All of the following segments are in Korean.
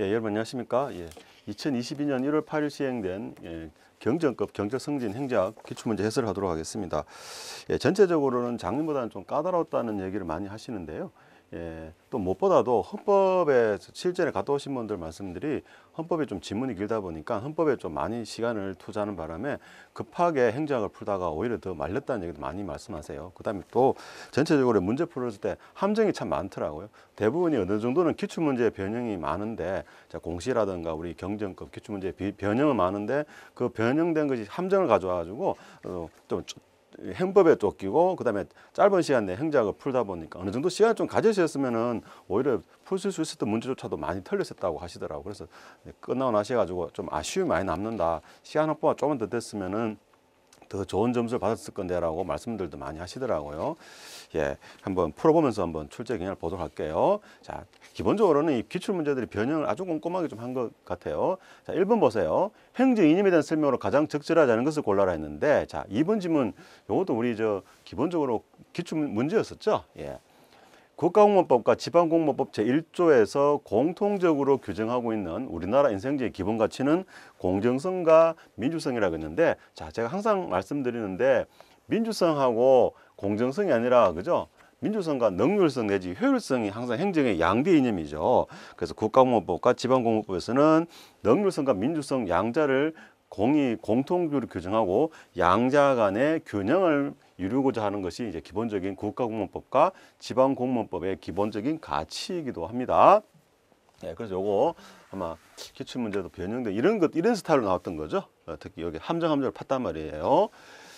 예, 여러분 안녕하십니까? 예, 2022년 1월 8일 시행된 경전급 경제성진 행제학 기출문제 해설을 하도록 하겠습니다. 예, 전체적으로는 작년보다는 좀 까다로웠다는 얘기를 많이 하시는데요. 예, 또 무엇보다도 헌법에 실전에 갔다 오신 분들 말씀들이 헌법에 좀 지문이 길다 보니까 헌법에 좀 많이 시간을 투자하는 바람에 급하게 행정학을 풀다가 오히려 더 말렸다는 얘기도 많이 말씀하세요. 그 다음에 또 전체적으로 문제 풀었을 때 함정이 참 많더라고요. 대부분이 어느 정도는 기출문제의 변형이 많은데, 자, 공시라든가 우리 경전급 기출문제의 변형은 많은데 그 변형된 것이 함정을 가져와가지고 좀 행법에 쫓기고 그다음에 짧은 시간 내에 행정학을 풀다 보니까 어느 정도 시간을 좀 가지셨으면은 오히려 풀 수 있었던 문제조차도 많이 틀렸었다고 하시더라고요. 그래서 끝나고 나셔가지고 좀 아쉬움이 많이 남는다. 시간 확보가 조금 더 됐으면은 더 좋은 점수를 받았을 건데라고 말씀들도 많이 하시더라고요. 예, 한번 풀어보면서 한번 출제 경향을 보도록 할게요. 자, 기본적으로는 이 기출 문제들이 변형을 아주 꼼꼼하게 좀 한 것 같아요. 자, 1번 보세요. 행정 이념에 대한 설명으로 가장 적절하지 않은 것을 골라라 했는데, 자, 2번 지문 요것도 우리 기본적으로 기출 문제였었죠. 예. 국가공무원법과 지방공무원법 제1조에서 공통적으로 규정하고 있는 우리나라 인생제의 기본 가치는 공정성과 민주성이라고 했는데, 자, 제가 항상 말씀드리는데 민주성하고 공정성이 아니라, 그죠? 민주성과 능률성 내지 효율성이 항상 행정의 양대 이념이죠. 그래서 국가공무원법과 지방공무원법에서는 능률성과 민주성 양자를 공통적으로 규정하고 양자 간의 균형을 이루고자 하는 것이 이제 기본적인 국가공무원법과 지방공무원법의 기본적인 가치이기도 합니다. 네, 그래서 요거 아마 기출문제도 변형된 이런 스타일로 나왔던 거죠. 특히 여기 함정을 팠단 말이에요.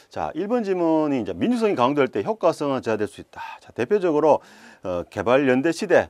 자, 1번 지문이 이제 민주성이 강조될 때 효과성은 제한될 수 있다. 자, 대표적으로 개발연대 시대,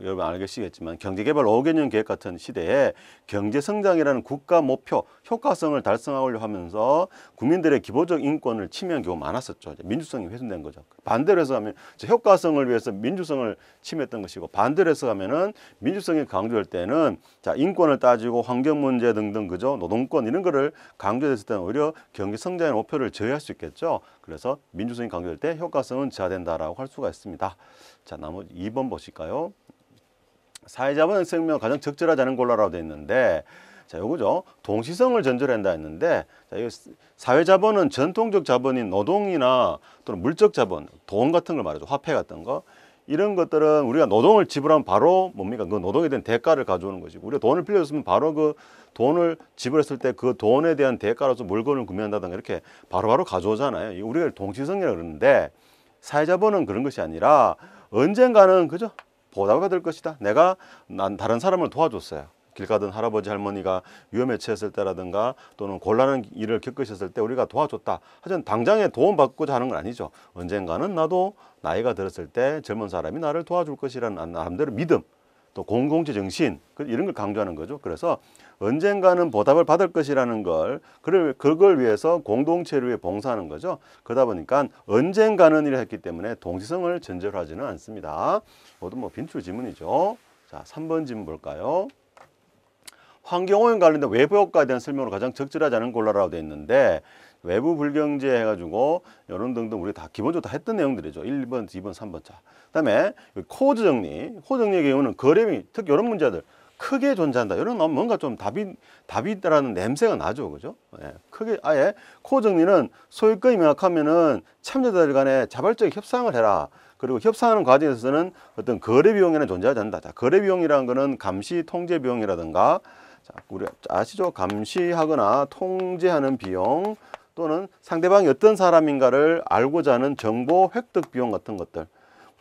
여러분 알겠시겠지만 경제개발 5개년 계획 같은 시대에 경제성장이라는 국가 목표, 효과성을 달성하려고 하면서 국민들의 기본적 인권을 침해한 경우가 많았었죠. 민주성이 훼손된 거죠. 반대로 해서 하면 효과성을 위해서 민주성을 침해했던 것이고, 반대로 해서 하면은 민주성이 강조될 때는 자, 인권을 따지고 환경 문제 등등, 그죠? 노동권 이런 거를 강조했을 때는 오히려 경제성장의 목표를 저해할 수 있겠죠. 그래서 민주성이 강조될 때 효과성은 저하된다라고 할 수가 있습니다. 자, 나머지 2번 보실까요? 사회자본의 생명을 가장 적절하지 않은 골라라고 되어 있는데, 자, 요거죠. 동시성을 전제로 한다 했는데, 자, 이 사회자본은 전통적 자본인 노동이나 또는 물적 자본, 돈 같은 걸 말하죠. 화폐 같은 거. 이런 것들은 우리가 노동을 지불하면 바로 뭡니까? 그 노동에 대한 대가를 가져오는 것이고, 우리가 돈을 빌려줬으면 바로 그 돈을 지불했을 때 그 돈에 대한 대가로서 물건을 구매한다든가 이렇게 바로바로 가져오잖아요. 우리가 동시성이라고 그러는데, 사회자본은 그런 것이 아니라 언젠가는, 그죠? 보답을 받을 것이다. 난 다른 사람을 도와줬어요. 길 가던 할아버지 할머니가 위험에 처했을 때라든가 또는 곤란한 일을 겪으셨을 때 우리가 도와줬다. 하여튼 당장에 도움 받고자 하는 건 아니죠. 언젠가는 나도 나이가 들었을 때 젊은 사람이 나를 도와줄 것이라는 나름대로 믿음, 또 공동체 정신, 이런 걸 강조하는 거죠. 그래서 언젠가는 보답을 받을 것이라는 그걸 위해서 공동체를 위해 봉사하는 거죠. 그러다 보니까 언젠가는 일을 했기 때문에 동시성을 전제로 하지는 않습니다. 모두 빈출 지문이죠. 자, 3번 지문 볼까요? 환경오염 관련된 외부 효과에 대한 설명으로 가장 적절하지 않은 골라라고 되어 있는데, 외부 불경제 해가지고 이런 등등 우리 다 기본적으로 다 했던 내용들이죠. 1번, 2번, 3번. 자, 그다음에 코드 정리의 경우는 거래비, 특히 이런 문제들 크게 존재한다. 이런 뭔가 좀 답이 있다라는 냄새가 나죠, 그죠? 예, 크게 아예 코드 정리는 소유권이 명확하면은 참여자들 간에 자발적 협상을 해라. 그리고 협상하는 과정에서는 어떤 거래 비용에는 존재하지 않는다. 자, 거래 비용이라는 거는 감시 통제 비용이라든가, 자, 우리 아시죠? 감시하거나 통제하는 비용, 또는 상대방이 어떤 사람인가를 알고자 하는 정보 획득 비용 같은 것들,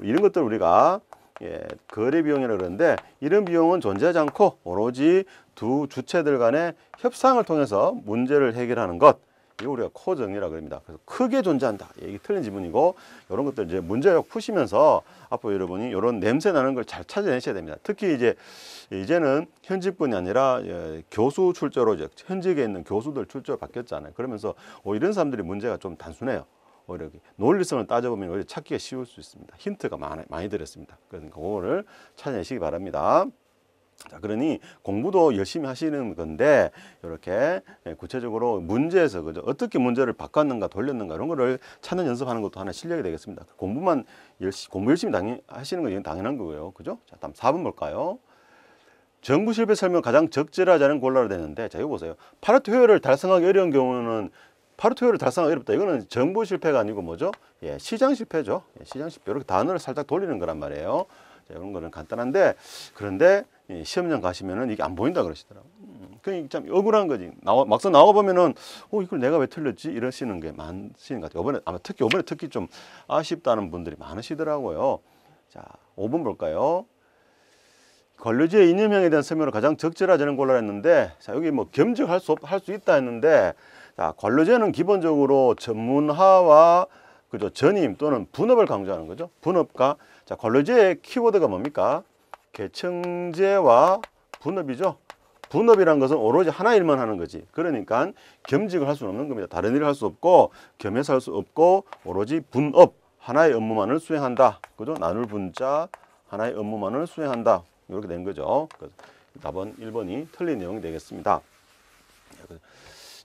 이런 것들 우리가 거래 비용이라고 그러는데, 이런 비용은 존재하지 않고 오로지 두 주체들 간의 협상을 통해서 문제를 해결하는 것, 이거 우리가 코 정리라고 합니다. 그래서 크게 존재한다. 이게 틀린 지문이고, 이런 것들 이제 문제력 푸시면서 앞으로 여러분이 이런 냄새 나는 걸 잘 찾아내셔야 됩니다. 특히 이제는 현직뿐이 아니라 교수 출조로 이제 현직에 있는 교수들 출조로 바뀌었잖아요. 그러면서 이런 사람들이 문제가 좀 단순해요. 오히려 논리성을 따져보면 오히려 찾기가 쉬울 수 있습니다. 힌트가 많이 들었습니다. 그러니까 그거를 찾아내시기 바랍니다. 자, 그러니 공부도 열심히 하시는 건데, 이렇게 구체적으로 문제에서, 그죠? 어떻게 문제를 바꿨는가 돌렸는가 이런 거를 찾는 연습하는 것도 하나 실력이 되겠습니다. 공부 열심히 하시는 건 당연한 거고요. 그죠? 자, 다음 4번 볼까요? 정부 실패 설명 가장 적절하지 않은 골라라 되는데, 자, 이거 보세요. 파레토 효율을 달성하기 어려운 경우는, 파레토 효율을 달성하기 어렵다. 이거는 정부 실패가 아니고 뭐죠? 예, 시장 실패죠. 예, 시장 실패. 이렇게 단어를 살짝 돌리는 거란 말이에요. 자, 이런 거는 간단한데, 그런데 시험장 가시면은 이게 안 보인다 그러시더라고요. 그게 참 억울한 거지. 막상 나와 보면은 이걸 내가 왜 틀렸지? 이러시는 게 많으시는 것 같아요. 이번에 특히 좀 아쉽다는 분들이 많으시더라고요. 자, 5번 볼까요? 관료제의 이념형에 대한 설명을 가장 적절하지 않은 골라라 했는데, 자, 여기 뭐 겸직할 수 있다 했는데, 자, 관료제는 기본적으로 전문화와 그죠, 전임 또는 분업을 강조하는 거죠. 분업과, 자, 관료제의 키워드가 뭡니까? 계층제와 분업이죠. 분업이란 것은 오로지 하나 일만 하는 거지. 그러니까 겸직을 할 수는 없는 겁니다. 다른 일을 할 수 없고 겸해서 할 수 없고 오로지 분업, 하나의 업무만을 수행한다. 그죠? 나눌 분자, 하나의 업무만을 수행한다. 이렇게 된 거죠. 답은 1번이 틀린 내용이 되겠습니다.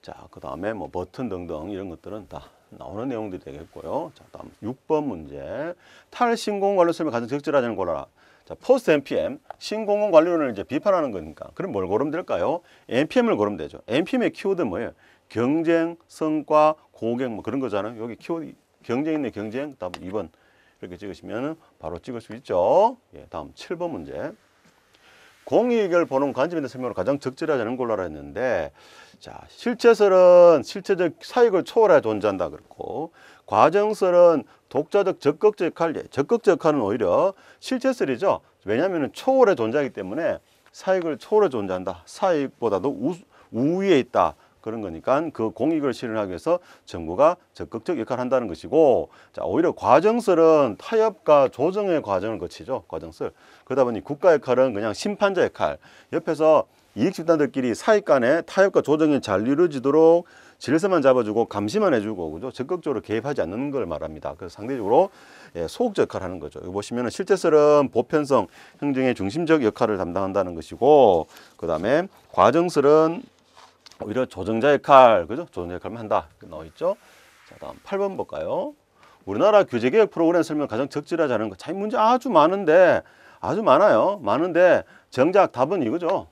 자, 그 다음에 뭐 버튼 등등 이런 것들은 다 나오는 내용들이 되겠고요. 자, 다음 6번 문제. 탈신공 관료 설명 가장 적절하지 않은 골라라. 자, 포스트 NPM, 신공공 관료를 이제 비판하는 거니까. 그럼 뭘 고르면 될까요? NPM을 고르면 되죠. NPM의 키워드는 뭐예요? 경쟁, 성과, 고객 뭐 그런 거잖아요. 여기 키워드 경쟁 있네, 경쟁. 답 2번. 이렇게 찍으시면 바로 찍을 수 있죠. 예, 다음 7번 문제. 공익을 보는 관점에 대한 설명을 가장 적절하지 않은 골라라 했는데, 자, 실체설은 실체적 사익을 초월해 존재한다 그렇고, 과정설은 독자적 적극적 역할, 적극적 역할은 오히려 실체설이죠. 왜냐하면 초월해 존재하기 때문에 사익을 초월해 존재한다. 사익보다도 우위에 있다. 그런 거니까 그 공익을 실현하기 위해서 정부가 적극적 역할을 한다는 것이고, 자, 오히려 과정설은 타협과 조정의 과정을 거치죠. 과정설. 그러다 보니 국가 역할은 그냥 심판자 역할. 옆에서 이익 집단들끼리 사익 간의 타협과 조정이 잘 이루어지도록 질서만 잡아주고 감시만 해주고, 그죠? 적극적으로 개입하지 않는 걸 말합니다. 그래서 상대적으로 소극적 역할을 하는 거죠. 여기 보시면은 실제설은 보편성, 행정의 중심적 역할을 담당한다는 것이고, 그 다음에 과정설은 오히려 조정자 역할, 그죠? 조정자 역할만 한다. 나와 있죠? 자, 다음 8번 볼까요? 우리나라 규제개혁 프로그램 설명 가장 적절하지 않은 것. 자, 이 문제 아주 많은데, 아주 많아요. 많은데, 정작 답은 이거죠.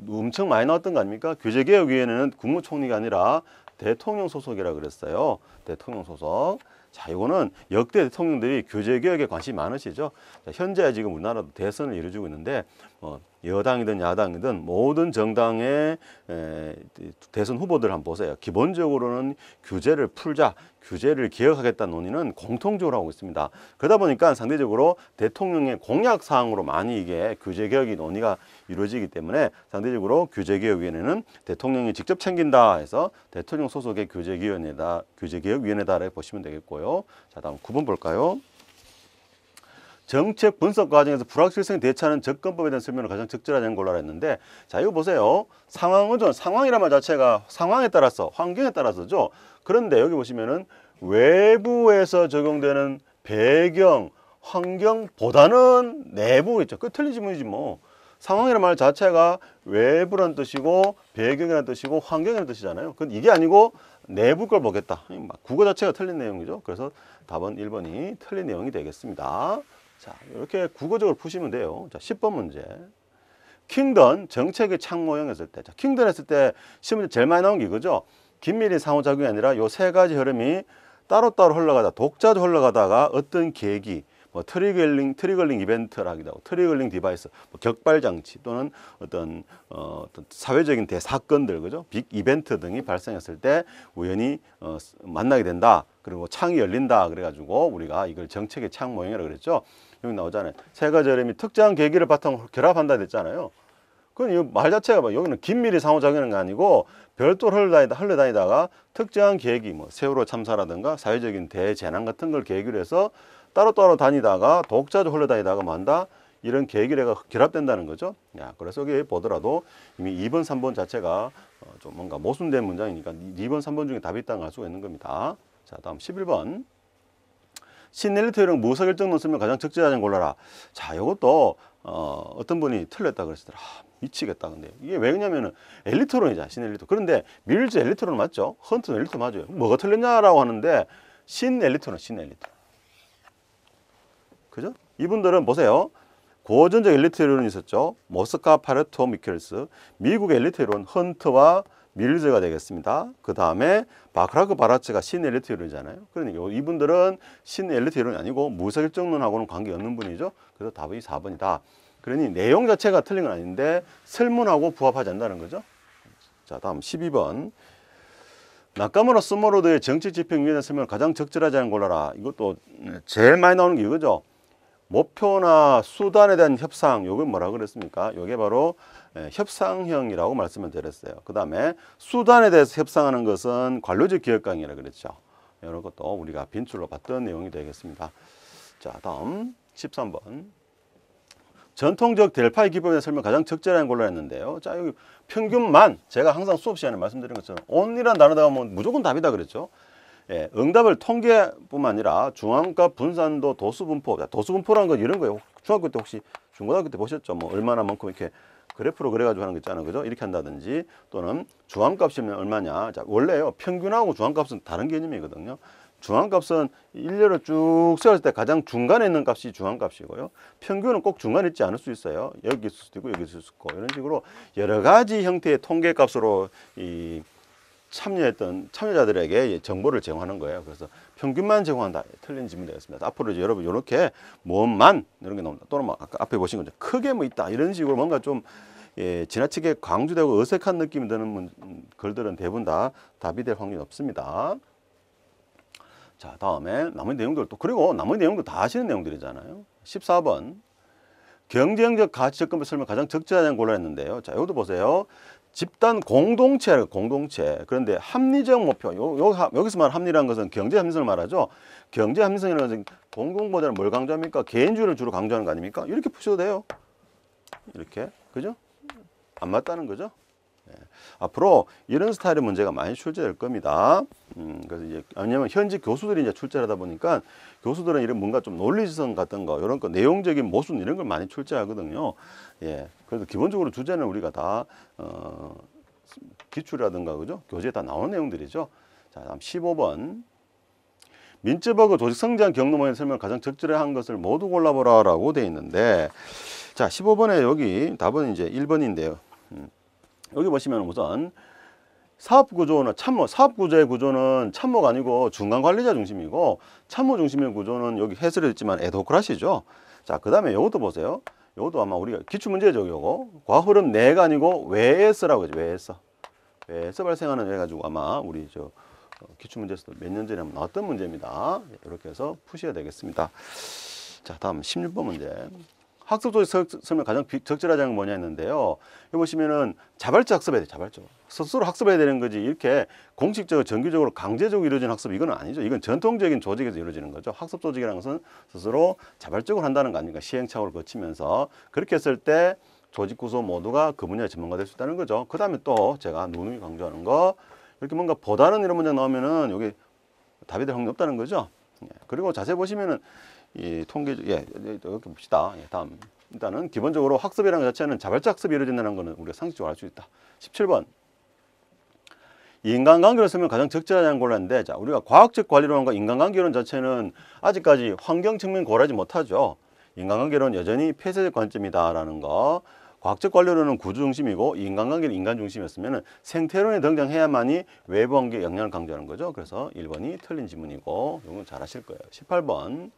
엄청 많이 나왔던 거 아닙니까? 규제개혁위원회는 국무총리가 아니라 대통령 소속이라 그랬어요. 대통령 소속. 자, 이거는 역대 대통령들이 규제개혁에 관심이 많으시죠. 자, 현재 지금 우리나라도 대선을 이루어지고 있는데, 여당이든 야당이든 모든 정당의 대선 후보들 한번 보세요. 기본적으로는 규제를 풀자, 규제를 개혁하겠다는 논의는 공통적으로 하고 있습니다. 그러다 보니까 상대적으로 대통령의 공약 사항으로 많이 이게 규제 개혁이 논의가 이루어지기 때문에 상대적으로 규제개혁위원회는 대통령이 직접 챙긴다 해서 대통령 소속의 규제개혁위원회다라고 보시면 되겠고요. 자, 다음 9번 볼까요? 정책 분석 과정에서 불확실성에 대처하는 접근법에 대한 설명을 가장 적절하지 않은 걸로 했는데, 자, 이거 보세요. 상황의존, 상황이란 말 자체가 상황에 따라서, 환경에 따라서죠. 그런데 여기 보시면은 외부에서 적용되는 배경, 환경보다는 내부겠죠. 그 틀린 질문이지 뭐. 상황이란 말 자체가 외부란 뜻이고 배경이라는 뜻이고 환경이라는 뜻이잖아요. 그건 이게 아니고 내부 걸 보겠다. 국어 자체가 틀린 내용이죠. 그래서 답은 1번이 틀린 내용이 되겠습니다. 자, 이렇게 국어적으로 푸시면 돼요. 자, 10번 문제. 킹던 정책의 창모형 했을 때. 자, 킹던 했을 때 시험에 제일 많이 나온 게 이거죠. 긴밀히 상호작용이 아니라 요 세 가지 흐름이 따로따로 흘러가다, 독자적으로 흘러가다가 어떤 계기, 뭐 트리거링 이벤트라기도 하고 트리거링 디바이스, 뭐 격발 장치 또는 어떤 사회적인 대사건들, 그죠? 빅 이벤트 등이 발생했을 때 우연히 만나게 된다. 그리고 창이 열린다. 그래가지고 우리가 이걸 정책의 창 모형이라고 그랬죠. 여기 나오잖아요. 세 가지 흐름이 특정한 계기를 바탕으로 결합한다 됐잖아요. 그건 이 말 자체가 뭐 여기는 긴밀히 상호작용하는 게 아니고 별도로 흘러다니다가 특정한 계기, 뭐 세월호 참사라든가 사회적인 대재난 같은 걸 계기로 해서 따로따로 다니다가 독자적으로 흘러다니다가 만다 이런 계기가 결합된다는 거죠. 야, 그래서 여기 보더라도 이미 2번, 3번 자체가 좀 뭔가 모순된 문장이니까 2번, 3번 중에 답이 있다는 걸 알 수가 있는 겁니다. 자, 다음 11번. 신엘리트형 무사결정 설명 가장 적절하지 골라라. 자, 이것도 어떤 분이 틀렸다 그러시더라. 미치겠다. 근데 이게 왜냐면은 엘리트론이잖아, 신엘리트론. 그런데 밀즈 엘리트론 맞죠? 헌트는 엘리트론 맞아요. 뭐가 틀렸냐라고 하는데 신엘리트론, 신엘리트론. 그죠? 이분들은 보세요. 고전적 엘리트 이론이 있었죠. 모스카, 파레토, 미켈스. 미국의 엘리트 이론 헌트와 밀즈가 되겠습니다. 그 다음에 바크라크, 바라츠가 신 엘리트 이론이잖아요. 그러니까 이분들은 신 엘리트 이론이 아니고 무사결정론하고는 관계없는 분이죠. 그래서 답이 4번이다. 그러니 내용 자체가 틀린 건 아닌데 설문하고 부합하지 않는다는 거죠. 자, 다음 12번. 나카무라 스모로드의 정책 집행 위원회 설명을 가장 적절하지 않은 골라라. 이것도 제일 많이 나오는 게 이거죠. 목표나 수단에 대한 협상, 요게 뭐라 그랬습니까? 요게 바로 협상형이라고 말씀을 드렸어요. 그 다음에 수단에 대해서 협상하는 것은 관료직 기획강이라 그랬죠. 이런 것도 우리가 빈출로 봤던 내용이 되겠습니다. 자, 다음 13번. 전통적 델파이 기법에 설명 가장 적절한 걸로 했는데요. 자, 여기 평균만, 제가 항상 수업 시간에 말씀드린 것처럼 only란 단어가 뭐 무조건 답이다 그랬죠. 예, 응답을 통계뿐만 아니라 중앙값, 분산도, 도수분포. 도수분포라는 건 이런 거예요. 중학교 때 혹시 중고등학교 때 보셨죠? 뭐 얼마나 많고 이렇게 그래프로 그래가지고 하는 거 있잖아요. 그죠? 이렇게 한다든지 또는 중앙값이면 얼마냐. 자, 원래요. 평균하고 중앙값은 다른 개념이거든요. 중앙값은 일렬을 쭉 세웠을 때 가장 중간에 있는 값이 중앙값이고요. 평균은 꼭 중간에 있지 않을 수 있어요. 여기 있을 수도 있고 여기 있을 수 있고 이런 식으로 여러 가지 형태의 통계값으로 이 참여했던 참여자들에게 정보를 제공하는 거예요. 그래서 평균만 제공한다. 틀린 질문이 되겠습니다. 앞으로 이제 여러분 이렇게 뭐만 이런 게 나옵니다. 또는 뭐 아까 앞에 보신 거죠. 크게 뭐 있다 이런 식으로 뭔가 좀 지나치게 강조되고 어색한 느낌이 드는 글들은 대부분 다 답이 될 확률이 없습니다. 자, 다음에 나머지 내용들 또 그리고 나머지 내용도 다 아시는 내용들이잖아요. 14번. 경쟁적 가치 접근을 설명 가장 적절하게 골라냈는데요. 자, 이것도 보세요. 집단 공동체, 공동체. 그런데 합리적 목표. 여기서 말하는 합리라는 것은 경제 합리성을 말하죠. 경제 합리성이라는 것은 공동보다는 뭘 강조합니까? 개인주의를 주로 강조하는 거 아닙니까? 이렇게 푸셔도 돼요. 이렇게. 그죠? 안 맞다는 거죠. 네. 앞으로 이런 스타일의 문제가 많이 출제될 겁니다. 그래서 이제 왜냐면 현직 교수들이 이제 출제를 하다 보니까 교수들은 이런 뭔가 좀 논리지성 같은 거 이런 거 내용적인 모순 이런 걸 많이 출제하거든요. 예. 그래서 기본적으로 주제는 우리가 다 기출이라든가 그죠? 교재에 다 나오는 내용들이죠. 자, 다음 15번. 민츠버그 조직 성장 경로 모델 설명을 가장 적절한 것을 모두 골라보라라고 돼 있는데 자, 15번에 여기 답은 이제 1번인데요. 여기 보시면 우선 사업구조는 참모, 사업구조의 구조는 참모가 아니고 중간관리자 중심이고 참모 중심의 구조는 여기 해설이 있지만 에도크라시죠. 자, 그 다음에 이것도 보세요. 이것도 아마 우리가 기출문제죠. 요거 과흐름 내가 아니고 외에서라고 하죠. 외에서 발생하는 해가지고 아마 우리 저 기출문제에서도 몇 년 전에 한번 나왔던 문제입니다. 이렇게 해서 푸셔야 되겠습니다. 자, 다음 16번 문제. 학습 조직 설명 가장 적절하지 않은 건 뭐냐 했는데요. 여기 보시면은 자발적 학습해야 돼. 자발적. 스스로 학습해야 되는 거지. 이렇게 공식적으로 정규적으로 강제적으로 이루어지는 학습 이건 아니죠. 이건 전통적인 조직에서 이루어지는 거죠. 학습 조직이라는 것은 스스로 자발적으로 한다는 거 아닙니까? 시행착오를 거치면서 그렇게 했을 때 조직 구조 모두가 그 분야의 전문가 될 수 있다는 거죠. 그 다음에 또 제가 누누이 강조하는 거 이렇게 뭔가 보다는 이런 문제 나오면은 여기 답이 될 확률이 없다는 거죠. 그리고 자세히 보시면은 이 통계적, 이렇게 봅시다. 다음. 일단은 기본적으로 학습이라는 것 자체는 자발적 학습이 이루어진다는 것은 우리가 상식적으로 알 수 있다. 17번. 인간관계를 쓰면 가장 적절하지 않은 골랐는데, 자, 우리가 과학적 관리론과 인간관계론 자체는 아직까지 환경 측면 고려하지 못하죠. 인간관계론 여전히 폐쇄적 관점이다라는 거. 과학적 관리론은 구조 중심이고 인간관계는 인간 중심이었으면 생태론에 등장해야만이 외부 관계에 영향을 강조하는 거죠. 그래서 1번이 틀린 지문이고, 이건 잘 아실 거예요. 18번.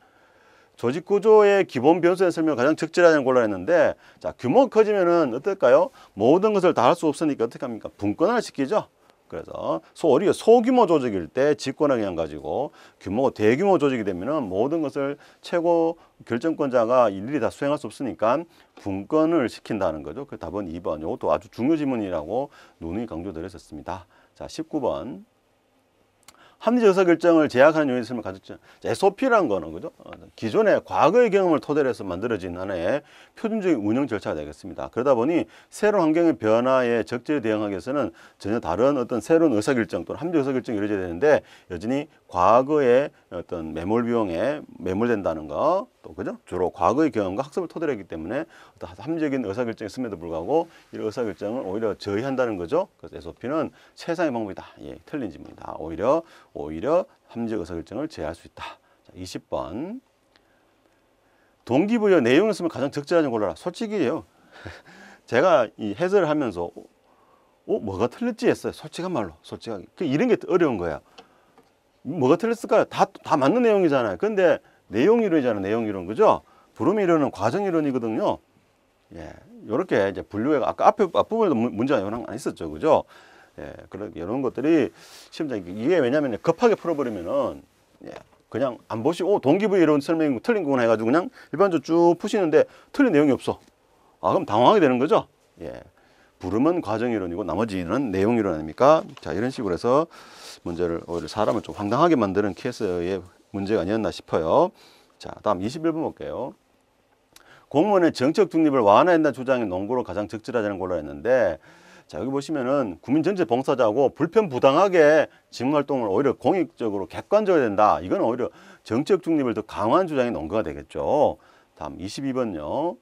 조직 구조의 기본 변수에 설명 가장 적절하게 골라냈는데, 자, 규모가 커지면은 어떨까요? 모든 것을 다 할 수 없으니까 어떻게 합니까? 분권화를 시키죠. 그래서 우리가 소규모 조직일 때 직권을 그냥 가지고 규모가 대규모 조직이 되면은 모든 것을 최고 결정권자가 일일이 다 수행할 수 없으니까 분권을 시킨다는 거죠. 그 답은 2번. 이것도 아주 중요 지문이라고 누누이 강조드렸었습니다. 자, 19번. 합리적 의사결정을 제약하는 요인을 설명 가졌죠. SOP라는 거는 그죠? 기존의 과거의 경험을 토대로 해서 만들어진 하나의 표준적인 운영 절차가 되겠습니다. 그러다 보니 새로운 환경의 변화에 적절히 대응하기 위해서는 전혀 다른 어떤 새로운 의사결정 또는 합리적 의사결정이 이루어져야 되는데 여전히 과거의 어떤 매몰 비용에 매몰된다는 거, 또 그죠? 주로 과거의 경험과 학습을 토대로 했기 때문에 어떤 합리적인 의사결정이 있음에도 불구하고 이 의사결정을 오히려 저해한다는 거죠. 그래서 SOP는 세상의 방법이다. 예, 틀린 질문이다. 오히려 합리적 의사결정을 제어할 수 있다. 자, 20번. 동기부여 내용을 쓰면 가장 적절하지 골라라. 솔직히요. 제가 이 해설을 하면서 뭐가 틀렸지 했어요. 솔직한 말로. 솔직하게. 이런 게 어려운 거야. 뭐가 틀렸을까요? 다 맞는 내용이잖아요. 근데 내용 이론이잖아요. 내용 이론. 그죠? 부름 이론은 과정 이론이거든요. 예. 요렇게 이제 분류해. 아까 앞부분에도 문제가 요런 안 있었죠. 그죠? 예. 이런 것들이 시험장 이게 왜냐면 급하게 풀어버리면은 예. 그냥 안 보시고 동기부여 이론 설명이 틀린 거구나 해가지고 그냥 일반적으로 쭉 푸시는데 틀린 내용이 없어. 그럼 당황하게 되는 거죠. 예. 부름은 과정 이론이고 나머지는 내용 이론 아닙니까? 자, 이런 식으로 해서 문제를 오히려 사람을 좀 황당하게 만드는 케이스의 문제가 아니었나 싶어요. 자, 다음 21번 볼게요. 공무원의 정책 중립을 완화한다는 주장이 논거로 가장 적절하다는 걸로 했는데, 자, 여기 보시면은 국민 전체 봉사자고 불편부당하게 직무활동을 오히려 공익적으로 객관적으로 된다. 이건 오히려 정책 중립을 더 강화한 주장이 논거가 되겠죠. 다음 22번요.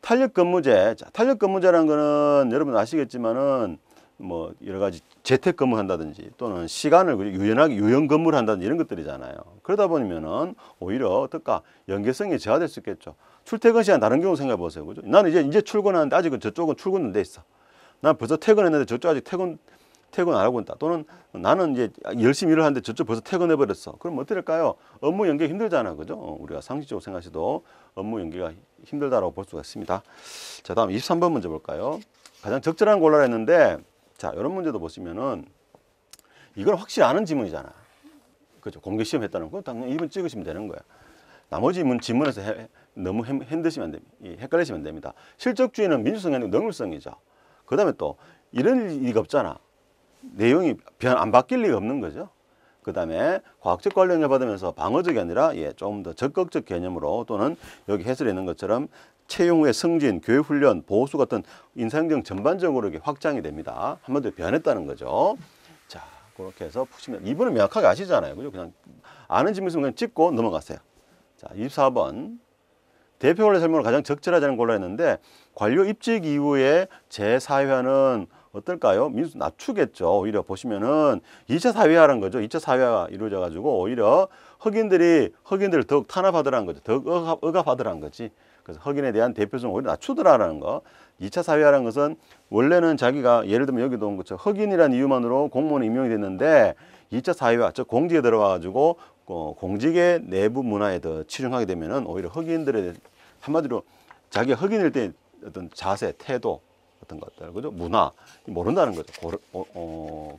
탄력근무제. 자, 탄력근무제라는 거는 여러분 아시겠지만은 뭐 여러 가지 재택근무 한다든지 또는 시간을 유연하게 유연근무를 한다든지 이런 것들이잖아요. 그러다 보면은 오히려 어떨까? 연계성이 저하될 수 있겠죠. 출퇴근 시간 다른 경우 생각해 보세요. 그죠? 나는 이제 출근하는데 아직은 저쪽은 출근은 돼 있어. 난 벌써 퇴근했는데 저쪽 아직 퇴근 안 하고 있다. 또는 나는 이제 열심히 일을 하는데 저쪽 벌써 퇴근해 버렸어. 그럼 어떻게 될까요? 업무 연계 힘들잖아. 그죠? 우리가 상식적으로 생각해도 업무 연계가 힘들다라고 볼 수가 있습니다. 자, 다음 23번 문제 볼까요? 가장 적절한 골라라 했는데, 자, 이런 문제도 보시면은 이건 확실히 아는 지문이잖아. 그죠? 공개 시험 했다는 거 당연히 2번 찍으시면 되는 거야. 나머지 지문에서 너무 힘드시면 안 됩니다. 헷갈리시면 안 됩니다. 실적주의는 민주성이 아니고 능률성이죠. 그 다음에 또 이런 리가 없잖아. 내용이 안 바뀔 리가 없는 거죠. 그 다음에 과학적 관련을 받으면서 방어적이 아니라 좀 더 적극적 개념으로 또는 여기 해설에 있는 것처럼 채용 후의 승진, 교육훈련, 보호수 같은 인사행정 전반적으로 이렇게 확장이 됩니다. 한마디로 변했다는 거죠. 자, 그렇게 해서 푸시면 이분은 명확하게 아시잖아요. 그죠? 그냥 아는 질문 있으면 그냥 찍고 넘어갔어요. 자, 24번. 대표 원래 설명으로 가장 적절하지 않은 걸로 했는데 관료 입직 이후에 재사회화는 어떨까요? 민수 낮추겠죠. 오히려 보시면은 2차 사회화라는 거죠. 2차 사회화가 이루어져 가지고 오히려 흑인들을 더욱 탄압하더라는 거죠. 더욱 억압하더라는 거지. 그래서 흑인에 대한 대표성을 오히려 낮추더라라는 거. 2차 사회화라는 것은 원래는 자기가 예를 들면 여기도 온 것처럼 흑인이라는 이유만으로 공무원이 임명이 됐는데 2차 사회화, 즉 공직에 들어와 가지고 공직의 내부 문화에 더 치중하게 되면은 오히려 흑인들의 한마디로 자기가 흑인일 때 어떤 자세, 태도 어떤 것들, 그죠? 문화 모른다는 거죠.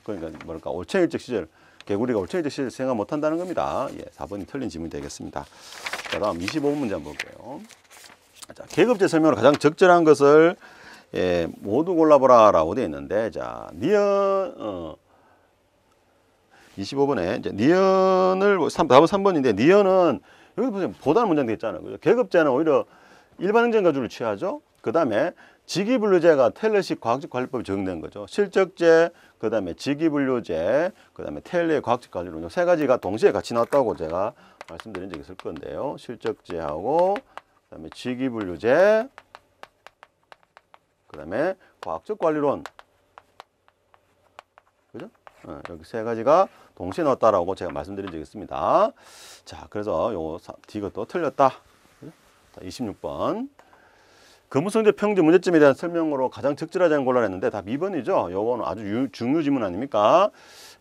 그러니까 뭐랄까 올챙일적 시절, 개구리가 올챙일적 시절 생각 못한다는 겁니다. 예, 4번이 틀린 질문이 되겠습니다. 자, 다음 25번 문제 한번 볼게요. 자, 계급제 설명으로 가장 적절한 것을 모두 골라보라라고 되어 있는데, 자, 니은 25번에 이제 니은을 답은 3번인데 니은은 여기 보세요. 보다는 문장 되어 있잖아요. 그죠? 계급제는 오히려 일반 행정가주를 취하죠. 그 다음에 직위분류제가 텔레식 과학적 관리법이 적용된 거죠. 실적제, 그 다음에 직위분류제, 그 다음에 텔레 과학적 관리론 세 가지가 동시에 같이 나왔다고 제가 말씀드린 적이 있을 건데요. 실적제하고 그 다음에 직위분류제, 그 다음에 과학적 관리론, 그죠? 여기 세 가지가 동시에 나왔다라고 제가 말씀드린 적이 있습니다. 자, 그래서 요 D가 틀렸다. 그죠? 자, 26번. 근무성적 평균 문제점에 대한 설명으로 가장 적절하지 않은 걸로 했는데 답 2번이죠. 요거는 아주 중요 지문 아닙니까?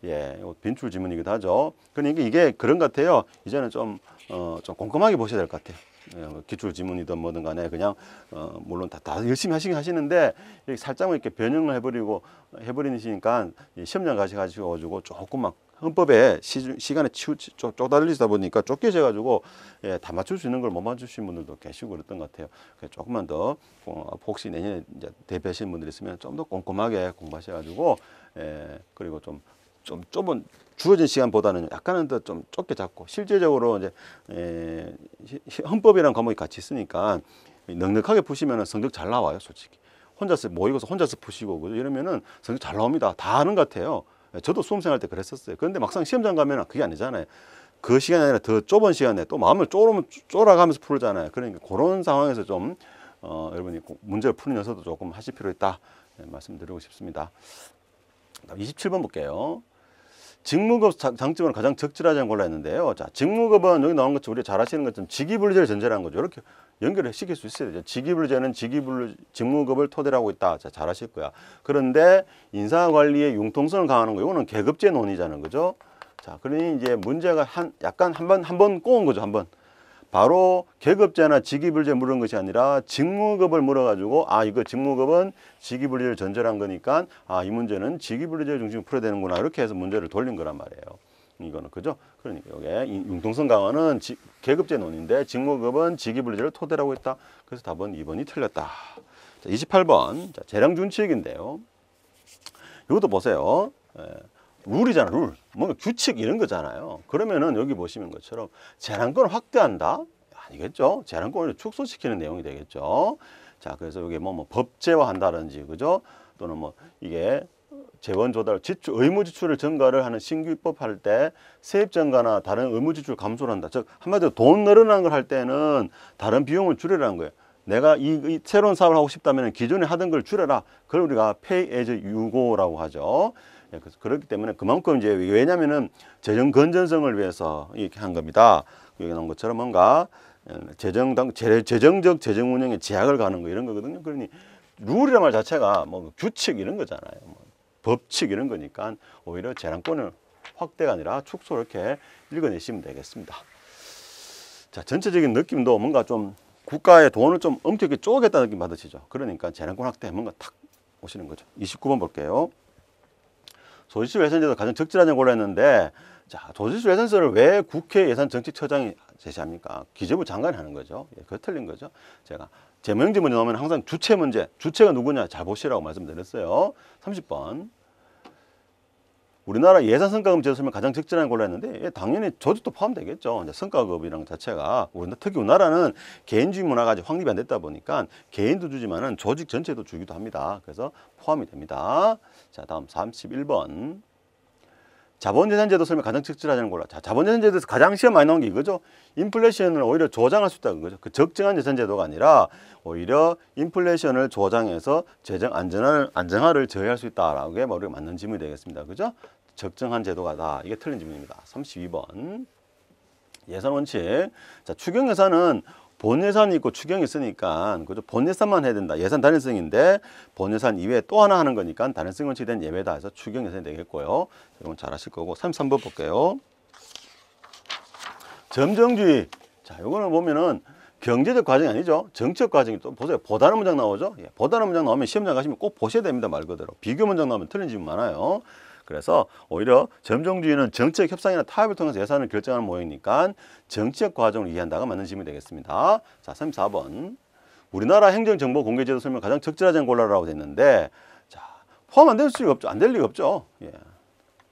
예, 빈출 지문이기도 하죠. 그러니까 이게 그런 것 같아요. 이제는 좀 꼼꼼하게 보셔야 될 것 같아요. 기출 지문이든 뭐든 간에 그냥 물론 다 열심히 하시는데 살짝만 이렇게 변형을 해버리시니까 시험장 가셔가지고 조금 막 헌법에 시간에 쪼달리다 보니까 쫓겨져가지고 다 맞출 수 있는 걸 못 맞추신 분들도 계시고 그랬던 것 같아요. 조금만 더 혹시 내년에 이제 대비하시는 분들이 있으면 좀 더 꼼꼼하게 공부하셔가지고 그리고 좀 좁은 주어진 시간보다는 약간은 더 좀 좁게 잡고 실제적으로 이제 헌법이랑 과목이 같이 있으니까 넉넉하게 푸시면 성적 잘 나와요. 솔직히 혼자서 모의고사 혼자서 푸시고 이러면은 성적 잘 나옵니다. 다 아는 것 같아요. 저도 수험생 할 때 그랬었어요. 그런데 막상 시험장 가면 그게 아니잖아요. 그 시간이 아니라 더 좁은 시간에 또 마음을 쫄아가면서 풀잖아요. 그러니까 그런 상황에서 좀 여러분이 문제를 푸는 연습도 조금 하실 필요 있다 말씀드리고 싶습니다. 27번 볼게요. 직무급 장점은 가장 적절하지 않은 걸로 했는데요. 자, 직무급은 여기 나오는 것처럼 우리가 잘 아시는 것처럼 직위분리제를 전제라는 거죠. 이렇게 연결을 시킬 수 있어야 되죠. 직위분리제는 직무급을 토대로 하고 있다. 자, 잘 아실 거야. 그런데 인사관리의 융통성을 강화하는 거, 이거는 계급제 논의자는 거죠. 자, 그러니 이제 문제가 약간 한 번 꼬은 거죠. 한 번. 바로 계급제나 직위분리제 물은 것이 아니라 직무급을 물어가지고 이거 직무급은 직위분리제를 전제한 거니까 이 문제는 직위분리제 중심으로 풀어야 되는구나 이렇게 해서 문제를 돌린 거란 말이에요. 이거는 그죠? 그러니까 이게 융통성 강화는 계급제 논인데 직무급은 직위분리제를 토대로 하고 있다. 그래서 답은 2번이 틀렸다. 자, 28번 자, 재량준칙인데요. 이것도 보세요. 룰이잖아, 룰. 뭔가 규칙 이런 거잖아요. 그러면은 여기 보시는 것처럼 재량권을 확대한다? 아니겠죠. 재량권을 축소시키는 내용이 되겠죠. 자, 그래서 여기 뭐 법제화한다든지, 그죠? 또는 뭐 이게 재원 조달, 의무 지출을 증가를 하는 신규 입법할 때 세입 증가나 다른 의무 지출 감소를 한다. 즉 한마디로 돈 늘어나는 걸 할 때는 다른 비용을 줄이라는 거예요. 내가 이 새로운 사업을 하고 싶다면 기존에 하던 걸 줄여라. 그걸 우리가 pay as you go라고 하죠. 그래서 그렇기 때문에 그만큼 이제 왜냐면은 재정 건전성을 위해서 이렇게 한 겁니다. 여기 나온 것처럼 뭔가 재정적 재정 운영에 제약을 가는 거 이런 거거든요. 그러니 룰이란 말 자체가 뭐 규칙 이런 거잖아요. 뭐 법칙 이런 거니까 오히려 재량권을 확대가 아니라 축소 이렇게 읽어내시면 되겠습니다. 자, 전체적인 느낌도 뭔가 좀 국가의 돈을 좀 엄격하게 쪼개겠다는 느낌 받으시죠. 그러니까 재량권 확대 뭔가 탁 오시는 거죠. 29번 볼게요. 조지시외선제도 가장 적절하냐고 골랐는데, 자, 조지시외선서를 왜 국회 예산정책처장이 제시합니까? 기재부 장관이 하는 거죠. 예, 그거 틀린 거죠. 제가 제명제 문제 나오면 항상 주체 문제, 주체가 누구냐 잘 보시라고 말씀드렸어요. 30번. 우리나라 예산성과금 제도 설명 가장 적절한 걸로 했는데 당연히 조직도 포함되겠죠. 이제 성과급이라는 자체가 특히 우리나라는 개인주의 문화가 아직 확립이 안 됐다 보니까 개인도 주지만은 조직 전체도 주기도 합니다. 그래서 포함이 됩니다. 자, 다음 31번. 자본재산제도 설명 가장 적절하자는 걸로. 자, 자본재산제도에서 가장 시험 많이 나온 게 이거죠. 인플레이션을 오히려 조장할 수 있다는 거죠. 그 적정한 재산제도가 아니라 오히려 인플레이션을 조장해서 재정 안정화를 저해할 수 있다라고 게 우리가 맞는 질문이 되겠습니다. 그죠? 적정한 제도가다. 이게 틀린 질문입니다. 32번. 예산 원칙. 자, 추경 예산은 본 예산이 있고 추경이 있으니까 그죠? 본 예산만 해야 된다. 예산 단일성인데 본 예산 이외에 또 하나 하는 거니까 단일성 원칙이 된 예외다 해서 추경 예산이 되겠고요. 여러분 잘 아실 거고. 33번 볼게요. 점정주의. 자, 요거는 보면은 경제적 과정이 아니죠. 정책 과정이 또 보세요. 보다는 문장 나오죠. 예, 보다는 문장 나오면 시험장 가시면 꼭 보셔야 됩니다. 말 그대로. 비교 문장 나오면 틀린 질문 많아요. 그래서 오히려 점정주의는 정책 협상이나 타협을 통해서 예산을 결정하는 모양이니까 정책 과정을 이해한다가 맞는 질문이 되겠습니다. 자, 34번. 우리나라 행정정보공개제도 설명 가장 적절하지 않은 골라라고 됐는데, 자, 포함 안 될 수가 없죠. 안 될 리가 없죠. 예.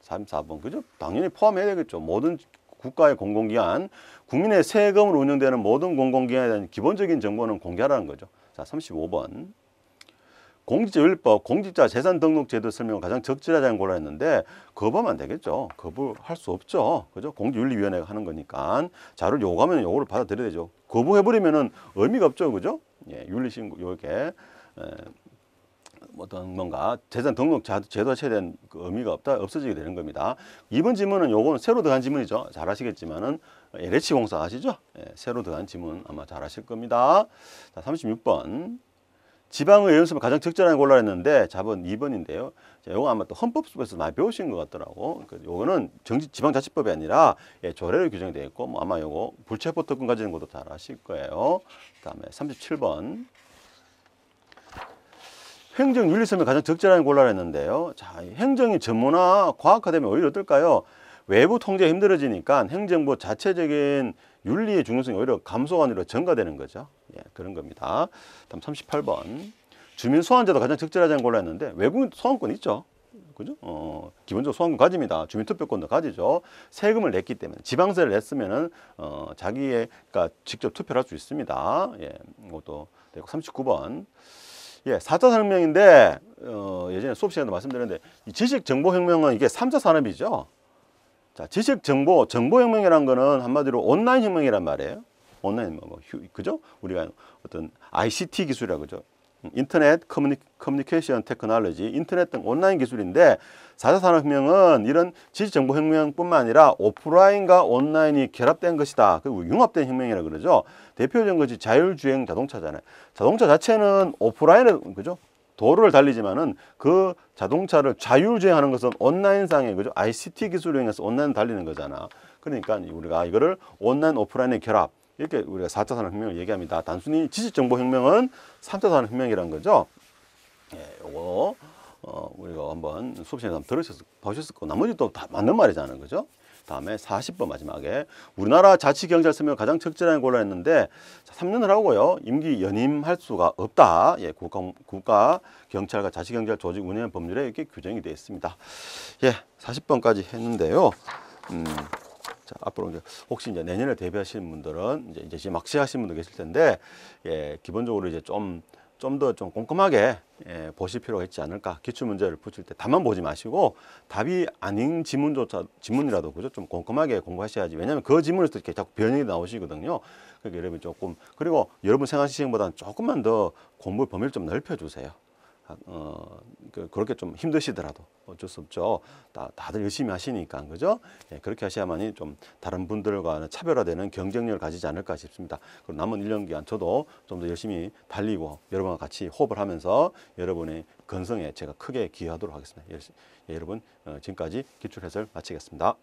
34번. 그죠? 당연히 포함해야 되겠죠. 모든 국가의 공공기관, 국민의 세금으로 운영되는 모든 공공기관에 대한 기본적인 정보는 공개하라는 거죠. 자, 35번. 공직자윤리법, 공직자 재산등록제도 설명을 가장 적절하지 않은 걸로 했는데 거부하면 안 되겠죠. 거부할 수 없죠. 그죠? 공직윤리위원회가 하는 거니까 자료를 요구하면 요구를 받아들여야 되죠. 거부해버리면은 의미가 없죠. 그죠? 예, 윤리신고, 요게, 어떤 뭔가 재산 등록 제도 자체에 대한 그 의미가 없어지게 되는 겁니다. 이번 지문은 요거는 새로 들어간 지문이죠. 잘 아시겠지만은 LH 공사 아시죠? 예, 새로 들어간 지문 아마 잘 아실 겁니다. 자, 36번. 지방의 예산수를 가장 적절하게 골라야 했는데 답은 2번인데요. 자, 요거 아마 또 헌법에서 많이 배우신 것 같더라고. 요거는 지방자치법이 아니라 조례로 규정이 되어 있고 뭐 아마 요거 불체포 특권 가지는 것도 잘 아실 거예요. 그다음에 37번. 행정윤리성을 가장 적절하게 골라야 했는데요. 자, 행정이 전문화, 과학화되면 오히려 어떨까요? 외부 통제가 힘들어지니까 행정부 자체적인 윤리의 중요성이 오히려 감소가 아니라 증가되는 거죠. 예, 그런 겁니다. 다음 38번. 주민 소환제도 가장 적절하지 않은 걸로 했는데 외국인 소환권 있죠. 그죠? 기본적으로 소환권 가집니다. 주민 투표권도 가지죠. 세금을 냈기 때문에 지방세를 냈으면은 자기가 직접 투표를 할 수 있습니다. 예, 이것도 되고 39번. 예, 4차 산업혁명인데 예전에 수업 시간에도 말씀드렸는데 이 지식정보혁명은 이게 3차 산업이죠. 자, 정보혁명이라는 거는 한마디로 온라인 혁명이란 말이에요. 온라인 그죠? 우리가 어떤 ICT 기술이라고 그죠? 인터넷 커뮤니케이션 테크놀로지, 인터넷 등 온라인 기술인데 4차 산업혁명은 이런 지식정보혁명뿐만 아니라 오프라인과 온라인이 결합된 것이다. 그리고 융합된 혁명이라 그러죠. 대표적인 것이 자율주행 자동차잖아요. 자동차 자체는 오프라인에 그죠? 도로를 달리지만은 그 자동차를 자율주행하는 것은 온라인상의 그죠? ICT 기술을 이용해서 온라인 달리는 거잖아. 그러니까 우리가 이거를 온라인 오프라인의 결합 이렇게 우리가 4차 산업혁명을 얘기합니다. 단순히 지식정보혁명은 3차 산업혁명이라는 거죠. 예, 요거 우리가 한번 수업 시간에 한번 보셨을 거고 나머지도 다 맞는 말이잖아요. 그죠? 다음에 40번 마지막에 우리나라 자치경찰 설명을 가장 적절하게 골라냈는데 3년을 하고요. 임기 연임할 수가 없다. 예, 국가 경찰과 자치경찰 조직 운영 법률에 이렇게 규정이 되어 있습니다. 예, 40번까지 했는데요. 자, 앞으로 이제 혹시 이제 내년에 대비하시는 분들은 이제 지금 막 시작하시는 분도 계실 텐데, 예, 기본적으로 이제 좀 더 좀 꼼꼼하게 예, 보실 필요가 있지 않을까. 기출 문제를 붙일 때 답만 보지 마시고 답이 아닌 지문이라도 그죠? 좀 꼼꼼하게 공부하셔야지. 왜냐하면 그 지문에서 이렇게 자꾸 변형이 나오시거든요. 그러니까 여러분 조금 그리고 여러분 생활 시간보다는 조금만 더 공부 범위를 좀 넓혀주세요. 그렇게 좀 힘드시더라도 어쩔 수 없죠. 다들 열심히 하시니까 그죠? 예, 그렇게 하셔야만이 좀 다른 분들과는 차별화되는 경쟁력을 가지지 않을까 싶습니다. 그리고 남은 1년 기간 저도 좀 더 열심히 달리고 여러분과 같이 호흡을 하면서 여러분의 건성에 제가 크게 기여하도록 하겠습니다. 예, 여러분 지금까지 기출 해설 마치겠습니다.